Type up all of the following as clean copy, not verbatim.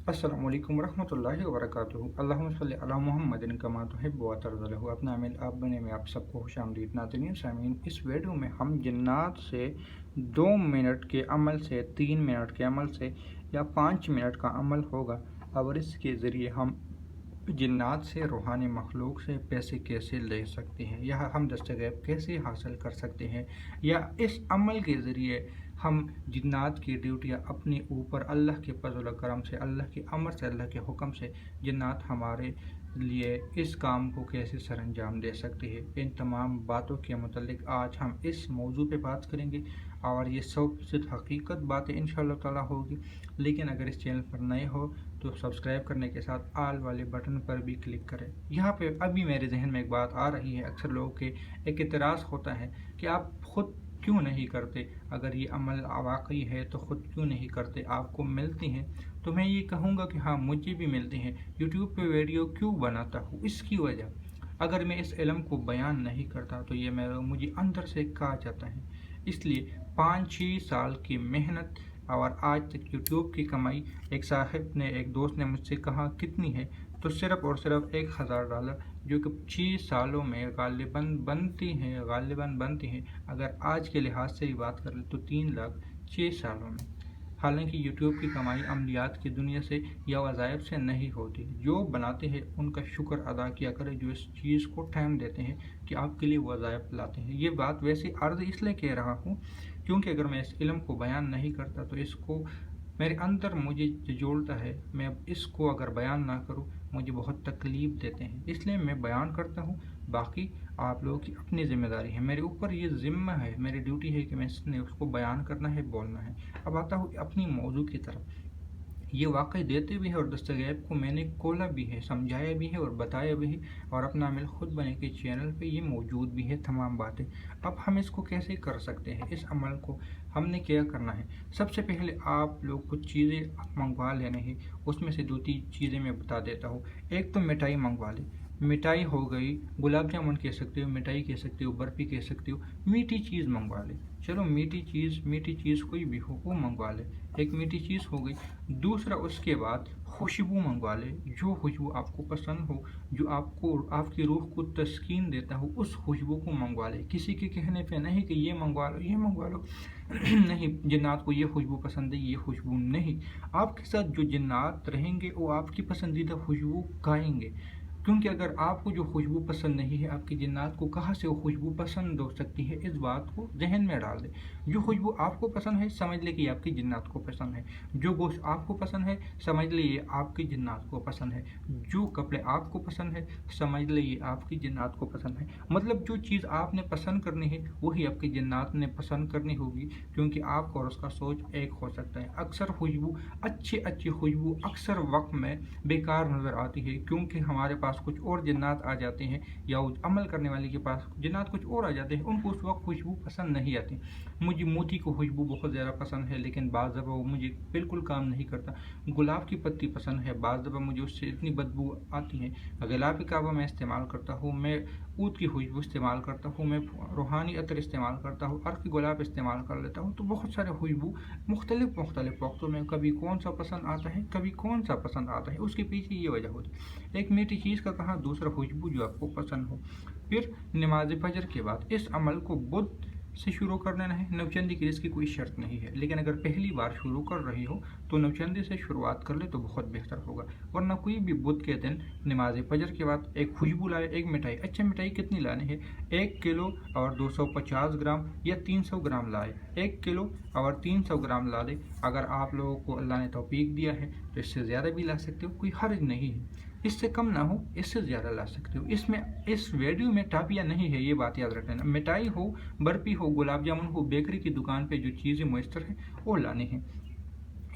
अस्सलाम वालेकुम रहमतुल्लाहि व बरकातुहू। अल्लाहुम्मा सल्लि अला मुहम्मदिन कमा तुहिब्बु व तर्ज़ा। अपना अमील आप बने में आप सबको खुशामदीद नाज़रीन सामीन। इस वीडियो में हम जिन्नात से 2 मिनट के अमल से, 3 मिनट के अमल से या 5 मिनट का अमल होगा और इसके ज़रिए हम जिन्नात से, रूहानी मखलूक से पैसे कैसे ले सकते हैं, या हम दस्तगैब कैसे हासिल कर सकते हैं, या इस अमल के ज़रिए हम जिन्नात की ड्यूटियाँ अपने ऊपर अल्लाह के फज़ल व करम से, अल्लाह के अमर से, अल्लाह के हुक्म से जिन्नात हमारे लिए इस काम को कैसे सर अंजाम दे सकते हैं। इन तमाम बातों के मुतल्लिक आज हम इस मौजू पे बात करेंगे और ये 100% हकीकत बातें इंशाअल्लाह ताला होगी। लेकिन अगर इस चैनल पर नए हो तो सब्सक्राइब करने के साथ आल वाले बटन पर भी क्लिक करें। यहाँ पे अभी मेरे जहन में एक बात आ रही है, अक्सर लोगों के एक एतराज़ होता है कि आप ख़ुद क्यों नहीं करते, अगर ये अमल वाकई है तो ख़ुद क्यों नहीं करते, आपको मिलती हैं। तो मैं ये कहूँगा कि हाँ, मुझे भी मिलती हैं। यूट्यूब पे वीडियो क्यों बनाता हूँ, इसकी वजह, अगर मैं इस इल्म को बयान नहीं करता तो ये मुझे अंदर से कहा जाता है। इसलिए 5-6 साल की मेहनत और आज तक यूट्यूब की कमाई, एक दोस्त ने मुझसे कहा कितनी है, तो सिर्फ़ और सिर्फ $1000, जो कि 6 सालों में गालिबन बनती हैं। अगर आज के लिहाज से ही बात कर ले तो 3 लाख 6 सालों में। हालांकि यूट्यूब की कमाई अमलियात की दुनिया से या वज़ाइफ से नहीं होती। जो बनाते हैं उनका शुक्र अदा किया करें, जो इस चीज़ को टाइम देते हैं कि आपके लिए वज़ाइफ लाते हैं। ये बात वैसे अर्ज़ इसलिए कह रहा हूँ क्योंकि अगर मैं इस इल्म को बयान नहीं करता तो इसको मेरे अंदर मुझे जोड़ता है। मैं इसको अगर बयान ना करूँ मुझे बहुत तकलीफ़ देते हैं, इसलिए मैं बयान करता हूँ। बाकी आप लोगों की अपनी ज़िम्मेदारी है, मेरे ऊपर ये ज़िम्मा है, मेरी ड्यूटी है कि मैं उसको बयान करना है, बोलना है। अब आता हूँ अपनी मौजू की तरफ। ये वाकई देते भी है और दस्तगैब को मैंने खोला भी है, समझाया भी है और बताया भी है, और अपना अमल खुद बने के चैनल पे ये मौजूद भी है तमाम बातें। अब हम इसको कैसे कर सकते हैं, इस अमल को हमने क्या करना है। सबसे पहले आप लोग कुछ चीज़ें मंगवा लेने हैं, उसमें से 2-3 चीज़ें मैं बता देता हूँ। एक तो मिठाई मंगवा लें। मिठाई हो गई, गुलाब जामुन कह सकते हो, मिठाई कह सकते हो, बर्फ़ी कह सकते हो, मीठी चीज़ मंगवा ले। चलो मीठी चीज़ कोई भी हो वो मंगवा ले, एक मीठी चीज़ हो गई। दूसरा उसके बाद खुशबू मंगवा ले, जो खुशबू आपको पसंद हो, जो आपको आपकी रूह को तस्कीन देता हो, उस खुशबू को मंगवा ले। किसी के कहने पे नहीं कि ये मंगवा लो, ये मंगवा लो। नहीं, जिन्नात को ये खुशबू पसंद है, ये खुशबू नहीं। आपके साथ जो जिन्नात रहेंगे वो आपकी पसंदीदा खुशबू गाएंगे, क्योंकि अगर आपको जो खुशबू पसंद नहीं है, आपकी जिन्नात को कहाँ से वो खुशबू पसंद हो सकती है, इस बात को जहन में डाल दें। जो खुशबू आपको पसंद है समझ ले कि आपकी जिन्नात को पसंद है। जो गोश्त आपको पसंद है समझ ले ये आपकी जिन्नात को पसंद है। जो कपड़े आपको पसंद है समझ ले ये आपकी जिन्नात को पसंद है। मतलब जो चीज़ आपने पसंद करनी है वही आपकी जिन्नात ने पसंद करनी होगी, क्योंकि आपका और उसका सोच एक हो सकता है। अक्सर खुशबू, अच्छी खुशबू अक्सर वक्त में बेकार नज़र आती है, क्योंकि हमारे पास कुछ और जिन्नात आ जाते हैं, या उस अमल करने वाले के पास जिन्नात कुछ और आ जाते हैं, उनको उस वक्त खुशबू पसंद नहीं आती। मुझे मोती को खुशबू बहुत ज़्यादा पसंद है, लेकिन बाज़ दफ़ा वो मुझे बिल्कुल काम नहीं करता। गुलाब की पत्ती पसंद है, बाज़ दफ़ा मुझे उससे इतनी बदबू आती है। गिलाब काबा मैं इस्तेमाल करता हूँ, मैं ऊद की खुशबू इस्तेमाल करता हूँ, मैं रूहानी अतर इस्तेमाल करता हूँ, अर्क़ गुलाब इस्तेमाल कर लेता हूँ। तो बहुत सारे खुशबू मुख्तलिफ वक्तों में कभी कौन सा पसंद आता है, कभी कौन सा पसंद आता है, उसके पीछे ये वजह होती है। एक मीठी चीज़ का कहा, दूसरा खुशबू जो आपको पसंद हो। फिर नमाज फजर के बाद इस अमल को बुध से शुरू कर लेना है। नवचंदी की इसकी कोई शर्त नहीं है, लेकिन अगर पहली बार शुरू कर रही हो तो नवचंदी से शुरुआत कर ले तो बहुत बेहतर होगा। वरना कोई भी बुध के दिन नमाज फजर के बाद एक खुशबू लाए, एक मिठाई। अच्छा, मिठाई कितनी लानी है? 1 किलो और 250 ग्राम या 300 ग्राम लाए। 1 किलो और 300 ग्राम ला दे। अगर आप लोगों को अल्लाह ने तौफीक दिया है तो इससे ज़्यादा भी ला सकते हो, कोई हर्ज नहीं है। इससे कम ना हो, इससे ज़्यादा ला सकते हो। इस वीडियो में टापियाँ नहीं है, ये बात याद रख लेना। मिठाई हो, बर्फ़ी हो, गुलाब जामुन हो, बेकरी की दुकान पे जो चीज़ें मैसर हैं वो लानी है।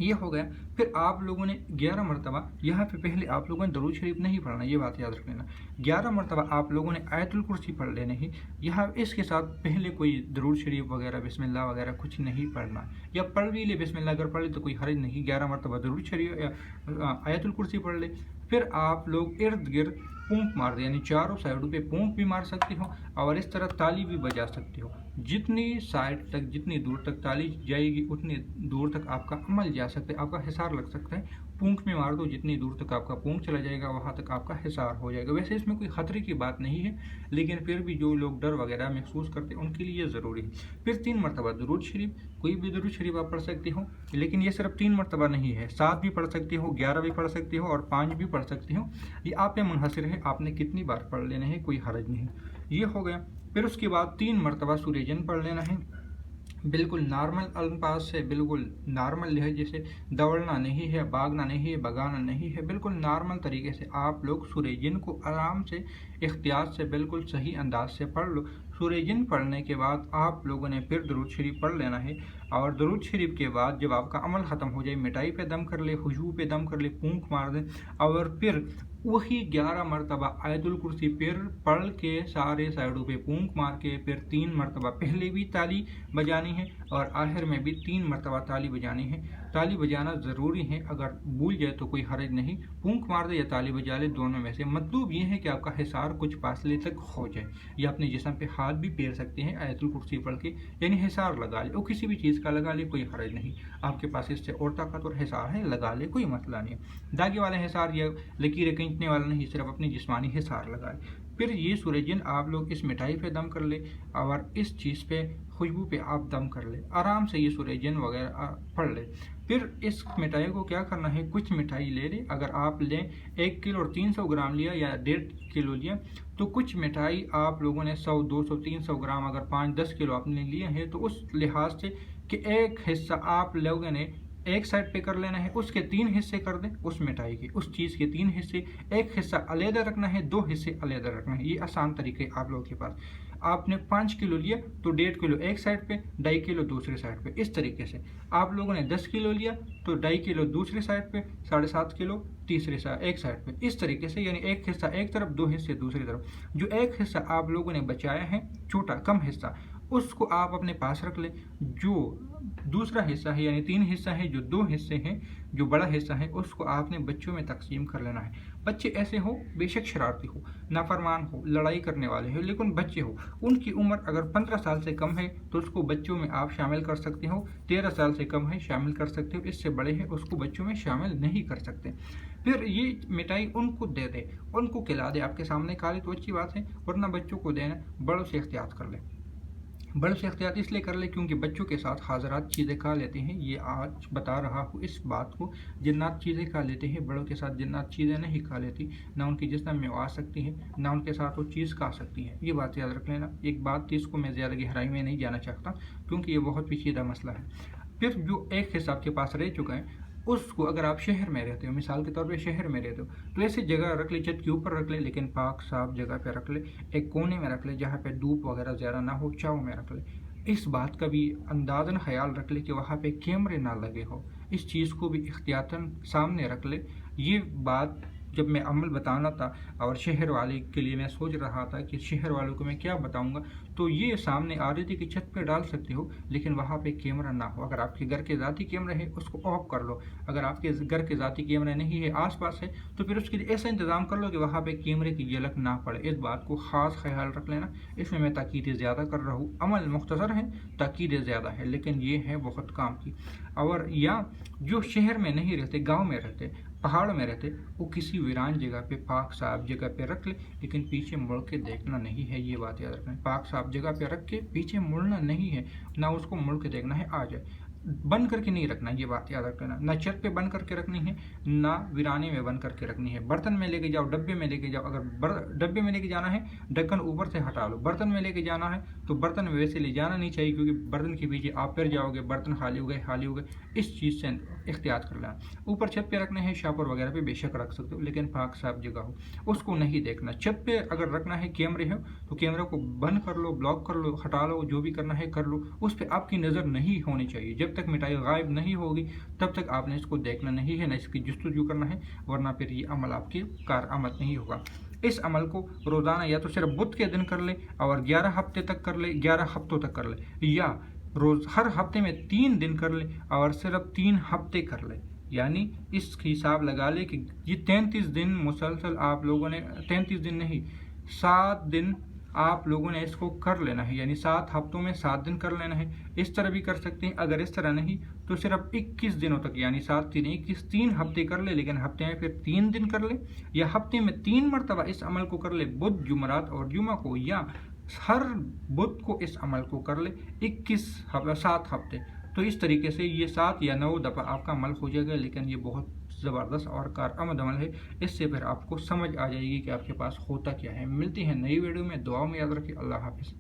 ये हो गया। फिर आप लोगों ने 11 मरतबा, यहाँ पे पहले आप लोगों ने दरूद शरीफ नहीं पढ़ना, ये बात याद रख लेना। 11 मरतबा आप लोगों ने आयतुल कुर्सी पढ़ लेने ही। यहाँ इसके साथ पहले कोई दरूद शरीफ वगैरह, बिस्मिल्लाह वगैरह कुछ नहीं पढ़ना, या पढ़ भी ले बिस्मिल्लाह, अगर पढ़ ले तो कोई हर्ज नहीं। 11 मरतबा दरूद शरीफ या आयतुल कुर्सी पढ़ ले। फिर आप लोग इर्द गिर्द पूंप मार दे, यानी चारों साइडों पे पूंप भी मार सकते हो और इस तरह ताली भी बजा सकते हो। जितनी साइड तक, जितनी दूर तक ताली जाएगी उतनी दूर तक आपका अमल जा सकता है, आपका हिसार लग सकता है। पूंछ में मार दो, जितनी दूर तक आपका पूंछ चला जाएगा वहाँ तक आपका हिसार हो जाएगा। वैसे इसमें कोई खतरे की बात नहीं है, लेकिन फिर भी जो लोग डर वगैरह महसूस करते हैं उनके लिए ज़रूरी है। फिर 3 मरतबा दुरूद शरीफ, कोई भी दुरूद शरीफ आप पढ़ सकते हो, लेकिन ये सिर्फ 3 मरतबा नहीं है, 7 भी पढ़ सकते हो, 11 भी पढ़ सकते हो और 5 भी पढ़ सकते हो। ये आप पे मुनहसर है, आपने कितनी बार पढ़ लेना है, कोई हरज नहीं। ये हो गया। फिर उसके बाद 3 मरतबा सूरह जिन पढ़ लेना है, बिल्कुल नॉर्मल अल्फाज से, बिल्कुल नॉर्मल लहजे से, दौड़ना नहीं है, भागना नहीं है, भगाना नहीं है, बिल्कुल नॉर्मल तरीके से आप लोग सूरह जिन को आराम से, इख्तियार से, बिल्कुल सही अंदाज से पढ़ लो। सूरह जिन पढ़ने के बाद आप लोगों ने फिर दुरूद शरीफ पढ़ लेना है, और दुरूद शरीफ के बाद जब आपका अमल ख़त्म हो जाए, मिठाई पे दम कर ले, खुशबू पे दम कर ले, फूंक मार दें, और फिर वही 11 मरतबा आयतुल कुर्सी फिर पढ़ के सारे साइडों पे फूंक मार के फिर 3 मरतबा पहले भी ताली बजानी है और आखिर में भी 3 मरतबा ताली बजानी है। ताली बजाना ज़रूरी है, अगर भूल जाए तो कोई हर्ज नहीं, फूंक मार दे या ताली बजा ले, दोनों में से। मतलब ये है कि आपका हिसार कुछ फासले तक हो जाए, या अपने जिस्म पे हाथ भी फेर सकते हैं आयतुल कुर्सी पढ़ के, यानी हिसार लगा ले, और किसी भी चीज़ का लगा ले, कोई हर्ज नहीं। आपके पास इससे और ताकतवर हिसार है, लगा ले, कोई मसला नहीं। दागे वाले हिसार या लकीरें खींचने वाला नहीं, सिर्फ अपनी जिस्मानी हिसार लगा ले। फिर ये सूरह जिन आप लोग इस मिठाई पे दम कर ले और इस चीज़ पे, खुशबू पे आप दम कर ले, आराम से ये सूरह जिन वगैरह पढ़ ले। फिर इस मिठाई को क्या करना है, कुछ मिठाई ले ले, अगर आप लें 1 किलो और 300 ग्राम लिया या 1.5 किलो लिया, तो कुछ मिठाई आप लोगों ने 100, 200, 300 ग्राम, अगर 5-10 किलो आपने लिए हैं तो उस लिहाज से कि एक हिस्सा आप लोगों ने एक साइड पे कर लेना है, उसके 3 हिस्से कर दें, उस मिठाई के, उस चीज़ के 3 हिस्से, एक हिस्सा अलहदा रखना है, 2 हिस्से अलहदा रखना है। ये आसान तरीके आप लोगों के पास। आपने 5 किलो लिया तो 1.5 किलो एक साइड पे, 2.5 किलो दूसरे साइड पे, इस तरीके से। आप लोगों ने 10 किलो लिया तो 2.5 किलो दूसरे साइड पे, 7.5 किलो तीसरे साइड, एक साइड पे, इस तरीके से, यानी एक हिस्सा एक तरफ, 2 हिस्से दूसरी तरफ। जो एक हिस्सा आप लोगों ने बचाया है, छोटा कम हिस्सा, उसको आप अपने पास रख ले। जो दूसरा हिस्सा है, यानी 3 हिस्सा है, जो 2 हिस्से हैं, जो बड़ा हिस्सा है, उसको आपने बच्चों में तकसीम कर लेना है। बच्चे ऐसे हो, बेशक शरारती हो, नाफरमान हो, लड़ाई करने वाले हो, लेकिन बच्चे हो, उनकी उम्र अगर 15 साल से कम है तो उसको बच्चों में आप शामिल कर सकते हो, 13 साल से कम है शामिल कर सकते हो, इससे बड़े हैं उसको बच्चों में शामिल नहीं कर सकते। फिर ये मिठाई उनको दे दे, उनको खिला दे, आपके सामने खा ले तो अच्छी बात है, वरना बच्चों को देना, बड़ों से एहतियात कर ले। बड़ों से एहतियात इसलिए कर ले क्योंकि बच्चों के साथ हाजरात चीज़ें खा लेते हैं, ये आज बता रहा हूँ इस बात को। जिन्नात चीज़ें खा लेते हैं, बड़ों के साथ जिन्नात चीज़ें नहीं खा लेती, ना उनके जिस्म में आ सकती हैं, ना उनके साथ वो चीज़ खा सकती है। ये बात याद रख लेना। एक बात जिसको मैं ज़्यादा गहराई में नहीं जाना चाहता क्योंकि ये बहुत पेचीदा मसला है। फिर जो एक हिस्सा आपके पास रह चुका है, उसको अगर आप शहर में रहते हो, मिसाल के तौर पे शहर में रहते हो, तो ऐसी जगह रख ले, छत के ऊपर रख ले, लेकिन पाक साफ जगह पे रख ले, एक कोने में रख ले जहाँ पे धूप वगैरह ज़्यादा ना हो, छाँव में रख ले। इस बात का भी अंदाज़न ख्याल रख ले कि वहाँ पे कैमरे ना लगे हो, इस चीज़ को भी एहतियातन सामने रख ले। ये बात जब मैं अमल बताना था और शहर वाले के लिए मैं सोच रहा था कि शहर वालों को मैं क्या बताऊंगा, तो ये सामने आ रही थी कि छत पे डाल सकते हो, लेकिन वहाँ पे कैमरा ना हो। अगर आपके घर के ज़ाती कैमरा है उसको ऑफ कर लो, अगर आपके घर के ज़ाती कैमरा नहीं है, आसपास है, तो फिर उसके लिए ऐसा इंतज़ाम कर लो कि वहाँ पे कैमरे की झलक ना पड़े। इस बात को ख़ास ख्याल रख लेना। इसमें मैं ताकीदें ज़्यादा कर रहा हूँ, अमल मुख्तसर है, ताकीदें ज़्यादा है, लेकिन ये है बहुत काम की। और या जो शहर में नहीं रहते, गाँव में रहते, पहाड़ में रहते, वो किसी वीरान जगह पे, पाक साफ जगह पे रख ले, लेकिन पीछे मुड़ के देखना नहीं है। ये बात याद रखना है, पाक साफ जगह पे रख के पीछे मुड़ना नहीं है, ना उसको मुड़ के देखना है। आ जाए बंद करके नहीं रखना, ये बात याद रखना। ना छत पे बंद करके रखनी है, ना वीराने में बंद करके रखनी है। बर्तन में लेके जाओ, डब्बे में लेके जाओ, अगर डब्बे में लेके जाना है ढक्कन ऊपर से हटा लो। बर्तन में लेके जाना है तो बर्तन में वैसे ले जाना नहीं चाहिए, क्योंकि बर्तन के पीछे आप फिर जाओगे, बर्तन खाली हो गए, खाली हो गए। इस चीज़ से एहतियात कर लेना। ऊपर छत पे रखने हैं, शापर वगैरह पे बेशक रख सकते हो, लेकिन पाक साफ जगह हो, उसको नहीं देखना। छत पे अगर रखना है, कैमरे हो तो कैमरे को बंद कर लो, ब्लॉक कर लो, हटा लो, जो भी करना है कर लो। उस पर आपकी नज़र नहीं होनी चाहिए। जब तक मिठाई गायब नहीं होगी तब तक आपने इसको देखना नहीं है, न इसकी जस्तजू करना है, वरना फिर ये अमल आपके कारआमद नहीं होगा। इस अमल को रोज़ाना या तो सिर्फ बुध के दिन कर ले और 11 हफ्ते तक कर ले, 11 हफ्तों तक कर ले, या रोज़ हर हफ्ते में 3 दिन कर ले और सिर्फ 3 हफ्ते कर ले। यानी इस हिसाब लगा ले कि ये 33 दिन मुसलसल आप लोगों ने, 33 दिन नहीं, 7 दिन آپ لوگوں نے اس کو کر لینا ہے، یعنی 7 ہفتوں میں 7 دن کر لینا ہے۔ اس طرح بھی کر سکتے ہیں، اگر اس طرح نہیں تو صرف 21 دنوں تک، یعنی 7 3 21 3 ہفتے کر لے، لیکن ہفتے میں پھر 3 دن کر لے، یا ہفتے میں 3 مرتبہ اس عمل کو کر لے، بدھ جمعرات اور جمعہ کو، یا ہر بدھ کو اس عمل کو کر لے 7 ہفتے۔ تو اس طریقے سے یہ 7 یا 9 دفعہ آپ کا عمل ہو جائے گا، لیکن یہ بہت زبردست اور کارآمد عمل ہے۔ اس سے پھر آپ کو سمجھ آ جائے گی کہ آپ کے پاس ہوتا کیا ہے۔ ملتی ہیں نئی ویڈیو میں، دعاؤں میں یاد رکھیں۔ اللہ حافظ۔